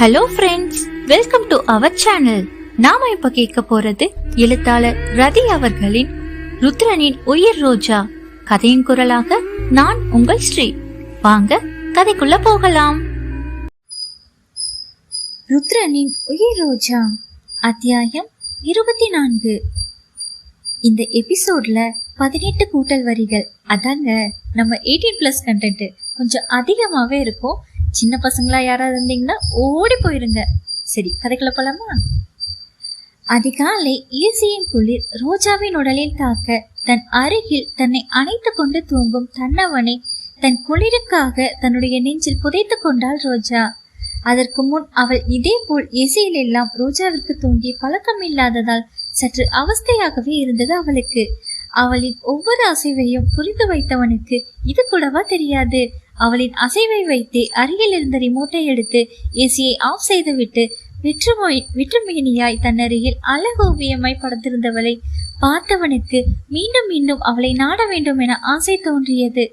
Hello friends, welcome to our channel. நாம இப்ப கேட்க போறது எழுத்தாளர் ரதி அவர்களின் ருத்ரனின் உயிர் ரோஜா கதையின் குரலாக நான் உங்கள் ஸ்ரீ. வாங்க கதைக்குள்ள போகலாம். ருத்ரனின் உயிர் ரோஜா அத்தியாயம் 24. இந்த எபிசோட்ல 18 கூட்டல் வரிகள், அதாங்க நம்ம 18+ கண்டென்ட் கொஞ்சம் அதிகமாவே இருக்கும். சின்ன பசங்களா யாராவது இருந்தீங்கன்னா ஓடி போயிருங்க. சரி, கதைக்குள்ள போலாமா? அதிகாலை இயேசியின் குளிர் ரோஜாவின் உடலில் தாக்க தன் அருகில் தன்னை அணைத்து கொண்டு தூங்கும் தன்னவனை தன் குளிருக்காக தன்னுடைய நெஞ்சில் புதைத்து கொண்டாள் ரோஜா. அதற்கு முன் அவள் இதே போல் இசையில் எல்லாம் ரோஜாவிற்கு தூங்கி பழக்கம் இல்லாததால் சற்று அவஸ்தையாகவே இருந்தது அவளுக்கு. அவளின் ஒவ்வொரு அசைவையும் புரிந்து வைத்தவனுக்கு இது கூடவா தெரியாது? அவளின் அசைவை வைத்தே அருகில் இருந்த ரிமோட்டை எடுத்து ஏசியை ஆஃப் செய்துவிட்டு விற்றுமேனியாய் தன்னருகில் அழகோவியமாய் படுத்திருந்தவளை பார்த்தவனுக்கு மீண்டும் மீண்டும் அவளை நாட வேண்டும் என ஆசை தோன்றியது.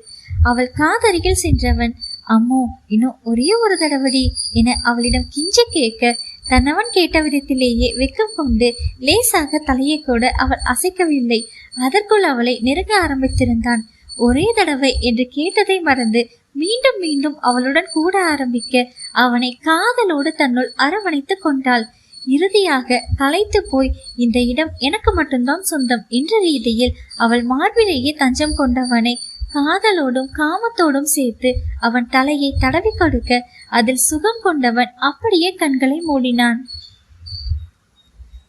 அவள் காதருகில் சென்றவன், அம்மோ இன்னும் ஒரே ஒரு தடவடி என அவளிடம் கிஞ்ச கேட்க தன்னவன் கேட்ட விதத்திலேயே வெக்கம் கொண்டு லேசாக தலையை கூட அவள் அசைக்கவில்லை. அதற்குள் அவளை நெருங்க ஆரம்பித்திருந்தான். ஒரே தடவை என்று கேட்டதை மறந்து மீண்டும் மீண்டும் அவளுடன் கூட ஆரம்பிக்க அவனை காதலோடு தன்னுள் அரவணைத்து கொண்டாள். இறுதியாக களைத்து போய் இந்த இடம் எனக்கு மட்டும்தான் சொந்தம் என்ற ரீதியில் அவள் மார்பிலேயே தஞ்சம் கொண்டவனை காதலோடும் காமத்தோடும் சேர்த்து அவன் தலையை தடவி கொடுக்க அதில் சுகம் கொண்டவன் அப்படியே கண்களை மூடினான்.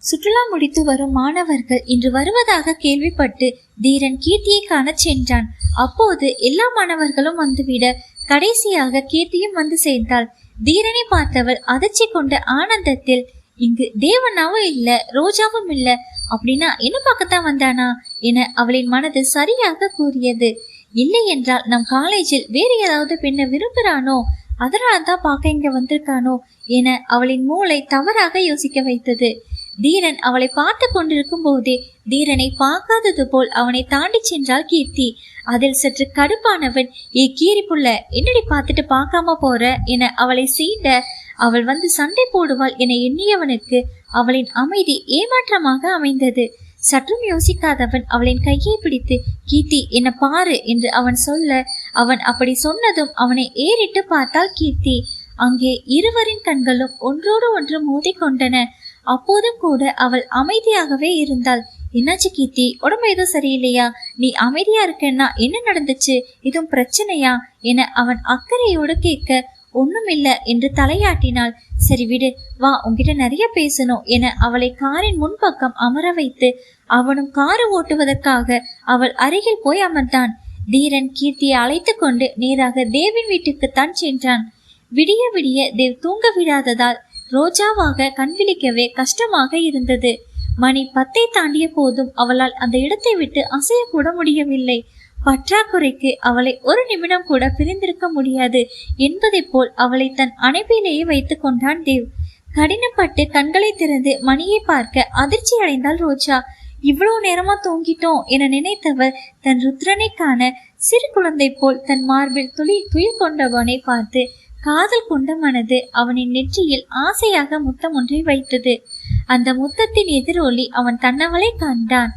சுற்றுலா முடித்து வரும் மாணவர்கள் இன்று வருவதாக கேள்விப்பட்டு தீரன் கீர்த்தியை காண சென்றான். அப்போது எல்லா மாணவர்களும் வந்துவிட கடைசியாக கீர்த்தியும் வந்து சேர்ந்தாள். தீரனை பார்த்தவள் அதிர்ச்சி கொண்ட ஆனந்தத்தில், இங்கு தேவனாவும் இல்ல ரோஜாவும் இல்ல, அப்படின்னா என்ன பார்க்கத்தான் வந்தானா என அவளின் மனது சரியாக கூறியது. இல்லை என்றால் நம் காலேஜில் வேறு ஏதாவது பெண்ணை விரும்புகிறானோ, அதனால்தான் பார்க்க இங்க வந்திருக்கானோ என அவளின் மூளை தவறாக யோசிக்க வைத்தது. தீரன் அவளை பார்த்து கொண்டிருக்கும் போதே தீரனை பார்க்காதது போல் அவனை தாண்டி சென்றாள் கீர்த்தி. அதில் சற்று கடுப்பானவன், ஏ கீரி புள்ள, என்னடி பார்த்துட்டு பார்க்காம போற என அவளை சீண்ட அவள் வந்து சண்டை போடுவாள் என எண்ணியவனுக்கு அவளின் அமைதி ஏமாற்றமாக அமைந்தது. சற்றும் யோசிக்காதவன் அவளின் கையை பிடித்து, கீர்த்தி என்ன பாரு என்று அவன் சொல்ல அவன் அப்படி சொன்னதும் அவனை ஏறிட்டு பார்த்தாள் கீர்த்தி. அங்கே இருவரின் கண்களும் ஒன்றோடு ஒன்று மோதி கொண்டன. அப்போதும் கூட அவள் அமைதியாகவே இருந்தாள். என்னாச்சு கீர்த்தி, உடம்பு எதுவும் சரியில்லையா? நீ அமைதியா இருக்கன்னா என்ன நடந்துச்சு? எதுவும் பிரச்சனையா என அவன் அக்கறையோடு கேட்க, ஒண்ணுமில்ல என்று தலையாட்டினாள். சரி விடு, வா உன்கிட்ட நிறைய பேசணும் என அவளை காரின் முன்பக்கம் அமர வைத்து அவனும் காரு ஓட்டுவதற்காக அவள் அருகில் போய் அமர்ந்தான். தீரன் கீர்த்தியை அழைத்து கொண்டு நேராக தேவின் வீட்டுக்குத்தான் சென்றான். விடிய விடிய தேவ் தூங்க விடாததால் ரோஜாவாக கண் விழிக்கவே கஷ்டமாக இருந்தது. மணி 10 தாண்டிய போதும் அவளால் அந்த இடத்தை விட்டு அசையக்கூட முடியவில்லை. பற்றாக்குறைக்கு அவளை ஒரு நிமிடம் கூட பிரிந்திருக்க முடியாது என்பதை போல் அவளை தன் அணைப்பிலேயே வைத்து கொண்டான் தேவ். கடினப்பட்டு கண்களை திறந்து மணியை பார்க்க அதிர்ச்சி அடைந்தாள் ரோஜா. இவ்வளவு நேரமா தூங்கிட்டோம் என நினைத்தவர் தன் ருத்ரனை காண சிறு குழந்தை போல் தன் மார்பில் துயில் கொண்டவனை பார்த்து காதல் கொண்ட மனது அவனின் நெற்றியில் ஆசையாக முத்தம் ஒன்றை வைத்தது. அந்த முத்தத்தின் எதிரொலி அவன் தன்னவளை கண்டான்.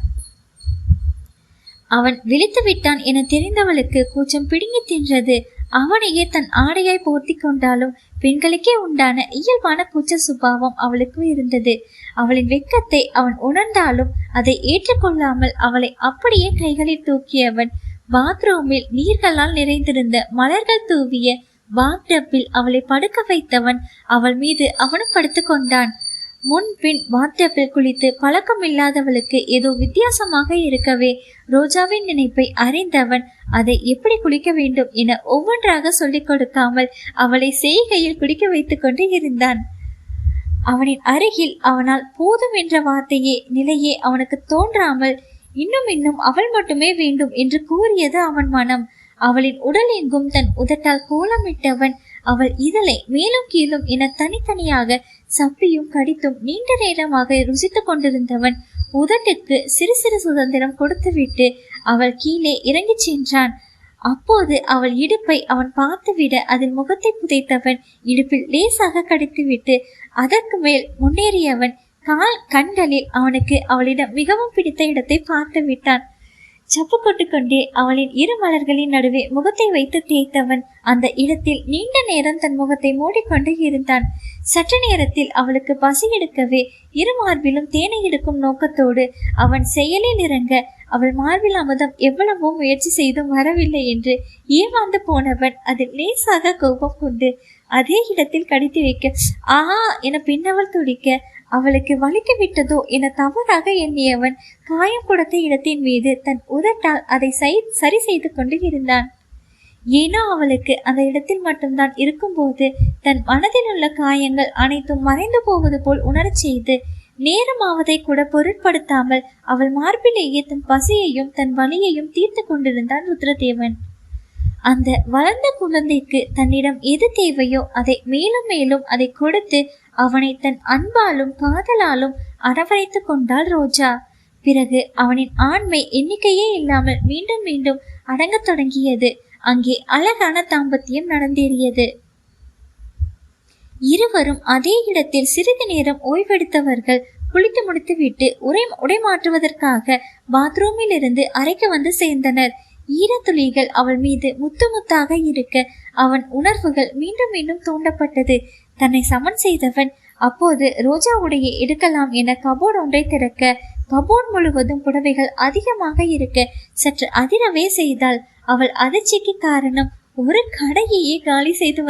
அவன் விழித்து விட்டான் என தெரிந்தவளுக்கு கூச்சம் பிடுங்கி தின்றது. அவனையே தன் ஆடையாய் போர்த்தி கொண்டாலும் பெண்களுக்கே உண்டான இயல்பான கூச்ச சுபாவம் அவளுக்கு இருந்தது. அவளின் வெட்கத்தை அவன் உணர்ந்தாலும் அதை ஏற்றுக்கொள்ளாமல் அவளை அப்படியே கைகளில் தூக்கியவன் பாத்ரூமில் நீர்களால் நிறைந்திருந்த மலர்கள் தூவிய பாத்டப்பில் அவளை படுக்க வைத்தவன் அவள் மீது அவனும் படுத்து கொண்டான். முன்பின் பாத்டப்பில் குளித்து பழக்கம் இல்லாதவளுக்கு ஏதோ வித்தியாசமாக இருக்கவே ரோஜாவின் நினைப்பை அறிந்தவன் அதை எப்படி குளிக்க வேண்டும் என ஒவ்வொன்றாக சொல்லிக் கொடுக்காமல் அவளை செய்கையில் குடிக்க வைத்துக் கொண்டு இருந்தான். அவனின் அருகில் அவனால் போதும் என்ற வார்த்தையே நிலையே அவனுக்கு தோன்றாமல் இன்னும் அவள் மட்டுமே வேண்டும் என்று கூறியது அவன் மனம். அவளின் உடல் எங்கும் தன் உதட்டால் கோலமிட்டவன் அவள் இதழை மேலும் கீழும் என தனித்தனியாக சப்பியும் கடித்தும் நீண்ட நேரமாக ருசித்து கொண்டிருந்தவன் உதட்டுக்கு சிறு சிறு சுதந்திரம் கொடுத்துவிட்டு அவள் கீழே இறங்கி சென்றான். அப்போது அவள் இடுப்பை அவன் பார்த்துவிட அதில் முகத்தை புதைத்தவன் இடுப்பில் லேசாக கடித்துவிட்டு அதற்கு மேல் முன்னேறியவன் கண்களில் அவனுக்கு அவளிடம் மிகவும் பிடித்த இடத்தை பார்த்து விட்டான். சப்பு கொண்டு கொண்டே அவளின் இரு மலர்களின் நடுவே முகத்தை வைத்து தேய்த்தவன் அந்த இடத்தில் நீண்ட நேரம் தன் முகத்தை மூடிக்கொண்டு இருந்தான். சற்று நேரத்தில் அவளுக்கு பசி எடுக்கவே இரு மார்பிலும் தேனை எடுக்கும் நோக்கத்தோடு அவன் செயலில் இறங்க அவள் மார்பில் அமுதம் எவ்வளவோ முயற்சி செய்தும் வரவில்லை என்று ஏமாந்து போனவன் அதில் லேசாக கோபம் கொண்டு அதே இடத்தில் கடித்து வைக்க ஆஹா என பின்னவள் துடிக்க அவளுக்கு வலிக்கு விட்டதோ என தவறாக எண்ணியவன் காயம் கொடுத்த இடத்தின் மீது தன் உதட்டால் அதை சரி செய்து கொண்டு இருந்தான். ஏனோ அவளுக்கு அந்த இடத்தில் மட்டும்தான் இருக்கும்போது தன் மனதில் உள்ள காயங்கள் அனைத்தும் மறைந்து போவது போல் உணரச் செய்து நேரமாவதை கூட பொருட்படுத்தாமல் அவள் மார்பிலேயே தன் பசியையும் தன் வலியையும் தீர்த்து கொண்டிருந்தான் ருத்ரதேவன். அந்த வளர்ந்த குழந்தைக்கு தன்னிடம் எது தேவையோ அதை மேலும் மேலும் அதை கொடுத்து அவனை தன் அன்பாலும் காதலாலும் அரவணைத்து கொண்டாள் ரோஜா. பிறகு அவனின் ஆண்மை எண்ணிக்கையே இல்லாமல் மீண்டும் மீண்டும் அடங்கத் தொடங்கியது. அங்கே அழகான தாம்பத்தியம் நடந்தேறியது. இருவரும் அதே இடத்தில் சிறிது நேரம் ஓய்வெடுத்தவர்கள் குளித்து முடித்துவிட்டு உடை மாற்றுவதற்காக பாத்ரூமில் இருந்து அறைக்கு வந்து சேர்ந்தனர். ஈரத்துளிகள் அவள் மீது முத்து முத்தாக இருக்க அவன் உணர்வுகள் மீண்டும் மீண்டும் தூண்டப்பட்டது. தன்னை சமன் செய்தவன் அப்போது ரோஜா உடையை எடுக்கலாம் என கபோர்ட் ஒன்றை திறக்க கபோர்ட் முழுவதும் புடவைகள் அதிகமாக இருக்க சற்று அதிரவே செய்தாள். அவள் அதிர்ச்சிக்கு காரணம் ஒரு கடையையே காலி செய்து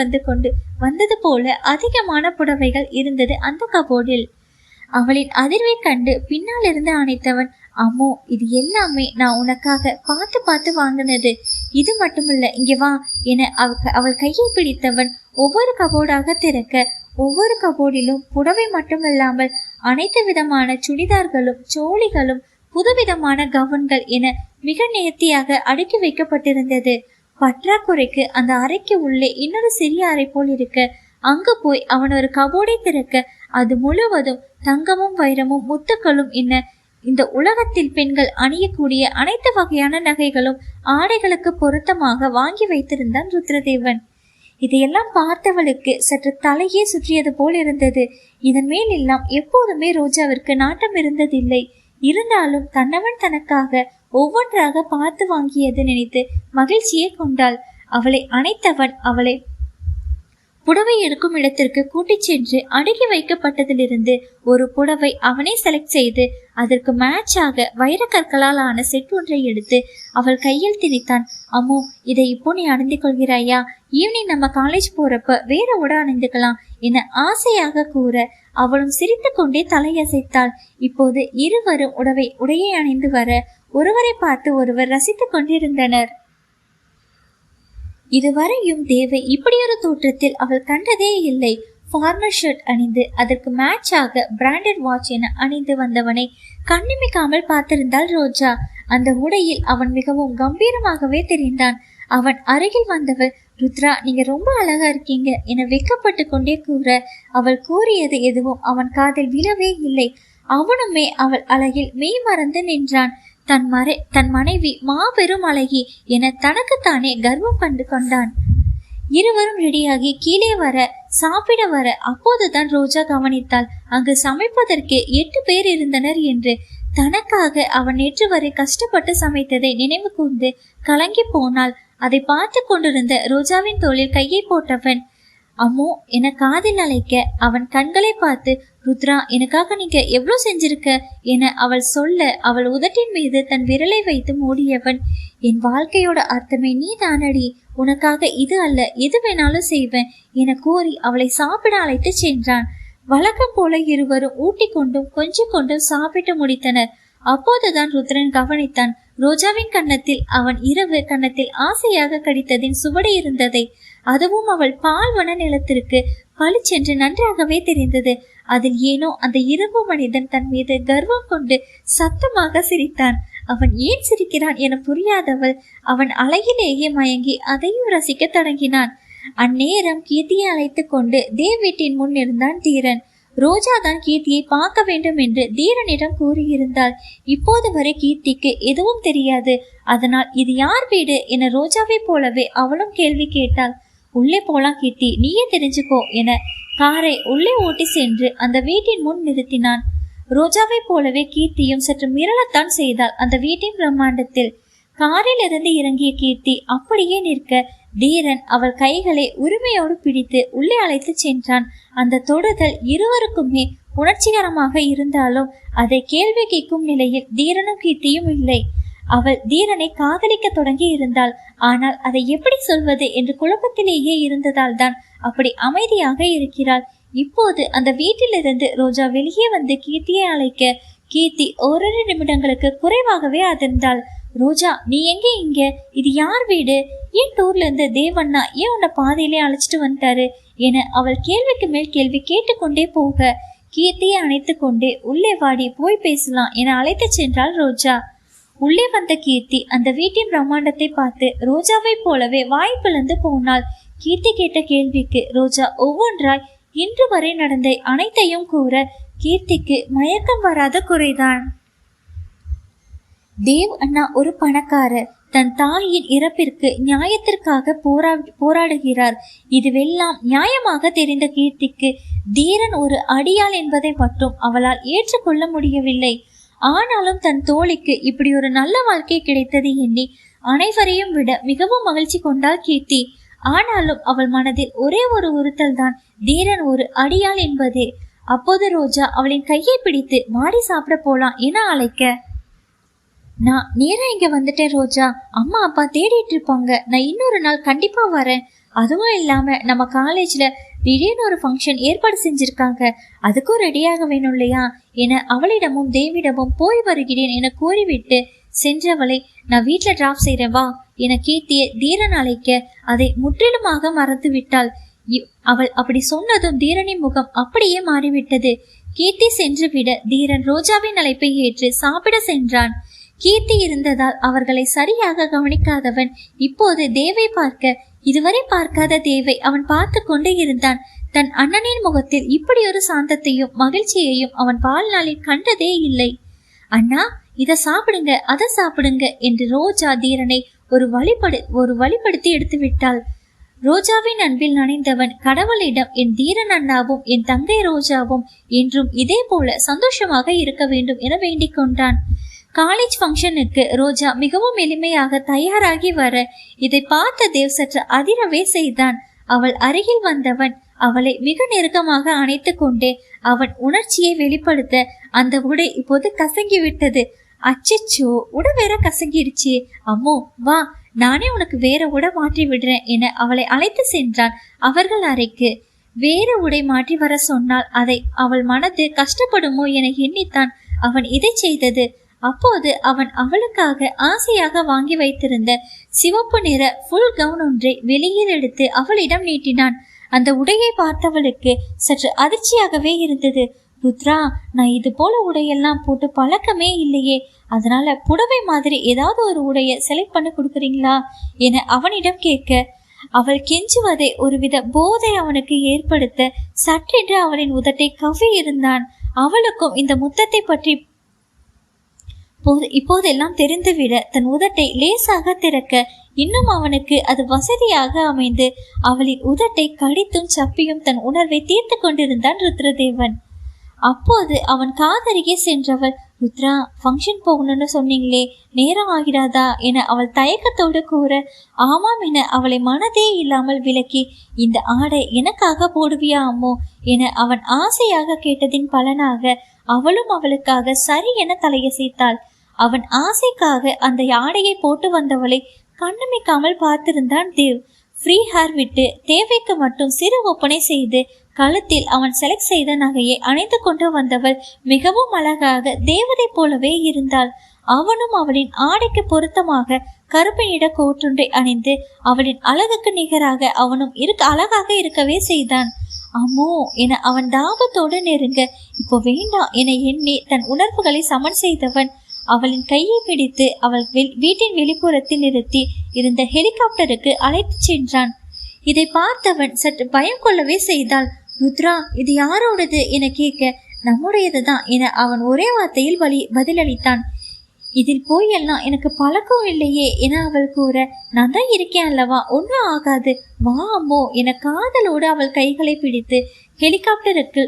வந்தது போல அதிகமான புடவைகள் இருந்தது அந்த கபோர்டில். அவளின் அதிர்வை கண்டு பின்னால் இருந்து அணைத்தவன், அம்மோ இது எல்லாமே நான் உனக்காக பார்த்து பார்த்து வாங்கினது, இது மட்டுமில்ல இங்கே வா என அவள் கையை பிடித்தவன் ஒவ்வொரு கபோர்டாக திறக்க ஒவ்வொரு கபோர்டிலும் புடவை மட்டுமில்லாமல் அனைத்து விதமான சுடிதார்களும் சோழிகளும் புதுவிதமான கவுன்கள் என மிக நேர்த்தியாக அடுக்கி வைக்கப்பட்டிருந்தது. பற்றாக்குறைக்கு அந்த அறைக்கு உள்ளே இன்னொரு சிறிய அறை போல் இருக்க அங்கு போய் அவன் ஒரு கபோர்டை திறக்க அது முழுவதும் தங்கமும் வைரமும் முத்துக்களும் என்ன இந்த உலகத்தில் பெண்கள் அணியக்கூடிய அனைத்து வகையான நகைகளும் ஆடைகளுக்கு பொருத்தமாக வாங்கி வைத்திருந்தான் ருத்ரதேவன். இதையெல்லாம் பார்த்தவளுக்கு சற்று தலையே சுற்றியது போல் இருந்தது. இதன் மேல் எல்லாம் எப்போதுமே ரோஜாவிற்கு நாட்டம் இருந்ததில்லை. இருந்தாலும் தன்னவன் தனக்காக ஒவ்வொன்றாக பார்த்து வாங்கியது நினைத்து மகிழ்ச்சியை கொண்டாள். அவளை அணைத்தவன் அவளை புடவை எடுக்கும் இடத்திற்கு கூட்டிச் சென்று அடுக்கி வைக்கப்பட்டதிலிருந்து ஒரு புடவை அவனே செலக்ட் செய்து அதற்கு மேட்சாக வைர கற்களால் ஆன செட் ஒன்றை எடுத்து அவள் கையில் திணித்தான். அம்மோ இதை இப்போ நீ அணிந்து கொள்கிறாயா? ஈவினிங் நம்ம காலேஜ் போறப்ப வேற உடை அணிந்துக்கலாம் என ஆசையாக கூற அவளும் சிரித்து கொண்டே தலையசைத்தாள். இப்போது இருவரும் உடையை அணிந்து வர ஒருவரை பார்த்து ஒருவர் ரசித்துக் கொண்டிருந்தனர். இதுவரையும் தேவை இப்படியொரு தோற்றத்தில் அவள் கண்டதே இல்லை. ஃபார்மல் ஷர்ட் அணிந்து அதற்கு மேட்சாக பிராண்டட் வாட்ச் என அணிந்து வந்தவனை கண்ணிமைக்காமல் பார்த்திருந்தாள் ரோஜா. அந்த உடையில் அவன் மிகவும் கம்பீரமாகவே தெரிந்தான். அவன் அருகில் வந்தவள், ருத்ரா நீங்க ரொம்ப அழகா இருக்கீங்க என வெக்கப்பட்டு கொண்டே கூற அவள் கூறியது எதுவும் அவன் காதில் விழவே இல்லை. அவனுமே அவள் அழகில் மெய் மறந்து நின்றான். தன் மனைவி மாபெரும் அழகி என தனக்குத்தானே கர்வம் கண்டு கொண்டான். இருவரும் ரெடியாகி கீழே வர சாப்பிட வர அப்போதுதான் ரோஜா கவனித்தாள் அங்கு சமைப்பதற்கு 8 பேர் இருந்தனர் என்று. தனக்காக அவன் நேற்று வரை கஷ்டப்பட்டு சமைத்ததை நினைவு கூர்ந்து கலங்கி போனாள். அதை பார்த்து கொண்டிருந்த ரோஜாவின் தோளில் கையை போட்டவன், அம்மோ என காதில் அழைக்க அவன் கண்களை பார்த்து, ருத்ரா எனக்காக நீங்க எவ்வளவு செஞ்சிருக்க என அவள் சொல்ல அவள் உதட்டின் மீது தன் விரலை வைத்து மூடியவன், என் வாழ்க்கையோட அர்த்தமே நீ தானடி, உனக்காக இது அல்ல எது வேணாலும் செய்வேன் என கூறி அவளை சாப்பிட அழைத்து சென்றான். வழக்கம் போல இருவரும் ஊட்டி கொண்டும் கொஞ்சம் கொண்டும் சாப்பிட்டு முடித்தனர். அப்போதுதான் ருத்ரன் கவனித்தான் ரோஜாவின் கன்னத்தில் அவன் இரவு கன்னத்தில் ஆசையாக கடித்ததின் சுவடு இருந்ததை. அதுவும் அவள் பால்வன நிலத்திற்கு பளிச்சென்று நன்றாகவே தெரிந்தது. அதில் ஏனோ அந்த இரும்பு மனிதன் தன் மீது கர்வம் கொண்டு சத்தமாக சிரித்தான். அவன் ஏன் சிரிக்கிறான் என புரியாதவள் அவன் அழகிலேயே மயங்கி அதையும் ரசிக்க தொடங்கினான். அந்நேரம் கீர்த்தியை அழைத்து கொண்டு தேவ் வீட்டின் முன் இருந்தான் தீரன். ரோஜா தான் கீர்த்தியை பார்க்க வேண்டும் என்று தீரனிடம் கூறியிருந்தாள். இப்போது வரை கீர்த்திக்கு எதுவும் தெரியாது. அதனால் இது யார் வீடு என ரோஜாவை போலவே அவளும் கேள்வி கேட்டாள். உள்ளே போலாம் கீர்த்தி, நீயே தெரிஞ்சுக்கோ என காரை உள்ளே ஓட்டி சென்று அந்த வீட்டின் முன் நிறுத்தினான். ரோஜாவை போலவே கீர்த்தியும் சற்று மிரளத்தான் செய்தாள் அந்த வீட்டின் பிரம்மாண்டத்தில். காரில் இருந்து இறங்கிய கீர்த்தி அப்படியே நிற்க தீரன் அவள் கைகளை உரிமையோடு பிடித்து உள்ளே அழைத்து சென்றான். அந்த தொடுதல் இருவருக்குமே உணர்ச்சிகரமாக இருந்தாலும் அதை கேள்வி கேட்கும் நிலையில் தீரனும் கீர்த்தியும் இல்லை. அவள் தீரனை காதலிக்க தொடங்கி இருந்தாள். ஆனால் அதை எப்படி சொல்வது என்று குழப்பத்திலேயே இருந்ததால் தான் அப்படி அமைதியாக இருக்கிறாள். இப்போது அந்த வீட்டிலிருந்து ரோஜா வெளியே வந்து கீர்த்தியை அழைக்க கீர்த்தி ஓரிரு நிமிடங்களுக்கு குறைவாகவே அதிர்ந்தாள். ரோஜா, நீ எங்கே இங்க? இது யார் வீடு? ஏன் டூர்ல இருந்து தேவண்ணா ஏன் உன்னை பாதையிலே அழைச்சிட்டு வந்துட்டாரு என அவள் கேள்விக்கு மேல் கேள்வி கேட்டுக்கொண்டே போக கீர்த்தியை அணைத்து கொண்டே உள்ளே வாடி போய் பேசலாம் என அழைத்து சென்றாள் ரோஜா. உள்ளே வந்த கீர்த்தி அந்த வீட்டின் பிரம்மாண்டத்தை பார்த்து ரோஜாவை போலவே வாய் பிளந்து போனாள். கீர்த்தி கேட்ட கேள்விக்கு ரோஜா ஒவ்வொன்றாய் இன்று வரை நடந்த அனைத்தையும் கூற கீர்த்திக்கு மயக்கம் வராத குறைதான். தேவ் அண்ணா ஒரு பணக்காரர். தன் தாயின் இறப்பிற்கு நியாயத்திற்காக போராடுகிறார். இதுவெல்லாம் நியாயமாக தெரிந்த கீர்த்திக்கு தீரன் ஒரு அடியாள் என்பதை மட்டும் அவளால் ஏற்றுக்கொள்ள முடியவில்லை. ஆனாலும் தன் தோழிக்கு இப்படி ஒரு நல்ல வாழ்க்கை கிடைத்தது எண்ணி அனைவரையும் விட மிகவும் மகிழ்ச்சி கொண்டாள் கீர்த்தி. ஆனாலும் அவள் மனதில் ஒரே ஒரு உறுத்தல் தான், தீரன் ஒரு அடியாள் என்பதே. அப்போது ரோஜா அவளின் கையை பிடித்து மாடி சாப்பிட போலாம் என அழைக்க, நான் நேரா இங்க வந்துட்டேன் ரோஜா, அம்மா அப்பா தேடிட்டு இருப்பாங்க, நான் இன்னொரு நாள் கண்டிப்பா வரேன். அதுவும் இல்லாம நம்ம காலேஜ்ல திடீர்னு ஒரு ஃபங்க்ஷன் ஏற்பாடு செஞ்சிருக்காங்க, அதுக்கும் ரெடியாக வேணும் இல்லையா என அவளிடமும் தேவிடமும் போய் வருகிறேன் என கூறிவிட்டு சென்றவளை, நான் வீட்டுல டிராப் செய்றேன் வா என கீர்த்தியை தீரன் அழைக்க அதை முற்றிலுமாக மறந்து விட்டாள். அவள் அப்படி சொன்னதும் தீரனின் முகம் அப்படியே மாறிவிட்டது. கீர்த்தி சென்று விட தீரன் ரோஜாவின் அழைப்பை ஏற்று சாப்பிட சென்றான். கீர்த்தி இருந்ததால் அவர்களை சரியாக கவனிக்காதவன் இப்போது தேவை பார்க்க இதுவரை பார்க்காத தேவை அவன் பார்த்து கொண்டு இருந்தான். தன் அண்ணனின் முகத்தில் இப்படி ஒரு சாந்தத்தையும் மகிழ்ச்சியையும் அவன் வாழ்நாளில் கண்டதே இல்லை. அண்ணா, இத சாப்பிடுங்க, அதை சாப்பிடுங்க என்று ரோஜா தீரனை ஒரு வழிபடுத்தி எடுத்து விட்டாள். ரோஜாவின் அன்பில் நனைந்தவன் கடவுளிடம் என் தீரன் அண்ணாவும் என் தங்கை ரோஜாவும் என்றும் இதே போல சந்தோஷமாக இருக்க வேண்டும் என வேண்டிக் கொண்டான். காலேஜ் ஃபங்க்ஷனுக்கு ரோஜா மிகவும் எளிமையாக தயாராகி வர இதை பார்த்த தேவ் சற்று அதிரவே செய்தான். அவள் அருகில் வந்தவன் அவளை மிக நெருக்கமாக அணைத்து கொண்டே அவன் உணர்ச்சியை வெளிப்படுத்த அந்த உடை இப்போது கசங்கி விட்டது. அச்சச்சோ, உடை வேற கசங்கிடுச்சு, அம்மோ வா நானே உனக்கு வேற உடை மாற்றி விடுறேன் என அவளை அழைத்து சென்றான் அவர்கள் அறைக்கு. வேற உடை மாற்றி வர சொன்னால் அதை அவள் மனது கஷ்டப்படுமோ என எண்ணித்தான் அவன் இதை செய்தது. அப்போது அவன் அவளுக்காக ஆசையாக வாங்கி வைத்திருந்த சிவப்பு நிற ஃபுல் கவுன் ஒன்றை வெளியில் எடுத்து அவளிடம் நீட்டினான். அந்த உடையை பார்த்தவளுக்கு சற்று அதிர்ச்சியாகவே இருந்தது. ருத்ரா, நான் இது போல உடையெல்லாம் போட்டு பழக்கமே இல்லையே, அதனால புடவை மாதிரி ஏதாவது ஒரு உடைய செலக்ட் பண்ணி கொடுக்குறீங்களா என அவனிடம் கேட்க அவள் கெஞ்சுவதை ஒருவித போதை அவனுக்கு ஏற்படுத்த சற்றென்று அவளின் உதட்டை கவ்வி இருந்தான். அவளுக்கும் இந்த முத்தத்தை பற்றி இப்போதெல்லாம் தெரிந்துவிட தன் உதட்டை லேசாக திறக்க இன்னும் அவனுக்கு அது வசதியாக அமைந்து அவளின் உதட்டை கடித்தும் சப்பியும் தன் உணர்வை தீர்த்து கொண்டிருந்தான் ருத்ரதேவன். அப்போது அவன் காதருகே சென்றவள், ருத்ரா, ஃபங்க்ஷன் போகணும்னு சொன்னீங்களே, நேரம் ஆகிறாதா என அவள் தயக்கத்தோடு கூற, ஆமாம் என அவளை மனதே இல்லாமல் விலக்கி, இந்த ஆடை எனக்காக போடுவியா அம்மோ என அவன் ஆசையாக கேட்டதின் பலனாக அவளும் அவளுக்காக சரி என தலையசைத்தாள். அவன் ஆசைக்காக அந்த ஆடையை போட்டு வந்தவளை கண்ணுமிக்காமல் பார்த்திருந்தான் தேவ். ஃப்ரீ ஹேர் விட்டு தேவைக்கு மட்டும் சிறு ஒப்பனை செய்து கழுத்தில் அவன் செலக்ட் செய்த நகையை அணிந்து கொண்டு வந்தவள் மிகவும் அழகாக தேவதை போலவே இருந்தாள். அவனும் அவளின் ஆடைக்கு பொருத்தமாக கருப்பு நிற கோற்றொன்றை அணிந்து அவளின் அழகுக்கு நிகராக அவனும் அழகாக இருக்கவே செய்தான். அம்மோ என அவன் தாபத்தோடு நெருங்க, இப்போ வேண்டாம் என எண்ணி தன் உணர்வுகளை சமன் செய்தவன் அவளின் கையை பிடித்து அவள் வீட்டின் வெளிப்புறத்தில் நிறுத்தி இருந்த ஹெலிகாப்டருக்கு அழைத்து சென்றான். இதை பார்த்தவன் சற்று பயம் கொள்ளவே செய்தாள். ருத்ரா, இது யாரோடது என கேட்க, நம்முடையதுதான் என அவன் ஒரே வார்த்தையில் பதிலளித்தான். இதில் போய் எல்லாம் எனக்கு பழக்கம் இல்லையே என அவள் கூற, நான் தான் இருக்கேன் அல்லவா, ஒன்றும் ஆகாது, வா அம்மோ என காதலோடு அவள் கைகளை பிடித்து ஹெலிகாப்டருக்கு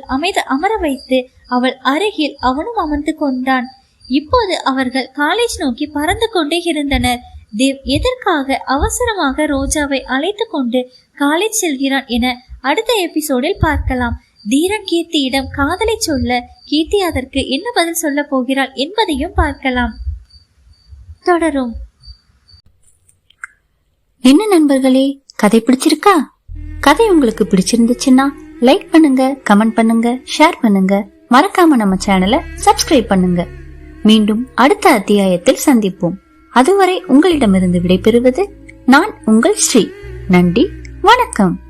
அமர வைத்து அவள் அருகில் அவனும் அமர்ந்து கொண்டான். இப்போது அவர்கள் காலேஜ் நோக்கி பறந்து கொண்டே இருந்தனர். தேவ் எதற்காக அவசரமாக ரோஜாவை அழைத்து கொண்டு காலேஜ் செல்கிறான் என அடுத்த எபிசோடில் பார்க்கலாம். தீரன் கீர்த்தியிடம் காதலை சொல்ல கீர்த்தி அதற்கு என்ன பதில் சொல்ல போகிறாள் என்பதையும் பார்க்கலாம். தொடரும். என்ன நண்பர்களே, கதை பிடிச்சிருக்கா? கதை உங்களுக்கு பிடிச்சிருந்துச்சுன்னா லைக் பண்ணுங்க, கமெண்ட் பண்ணுங்க, ஷேர் பண்ணுங்க. மறக்காம நம்ம சேனலை சப்ஸ்கிரைப் பண்ணுங்க. மீண்டும் அடுத்த அத்தியாயத்தில் சந்திப்போம். அதுவரை உங்களிடமிருந்து விடைபெறுவது நான் உங்கள் ஸ்ரீ. நன்றி, வணக்கம்.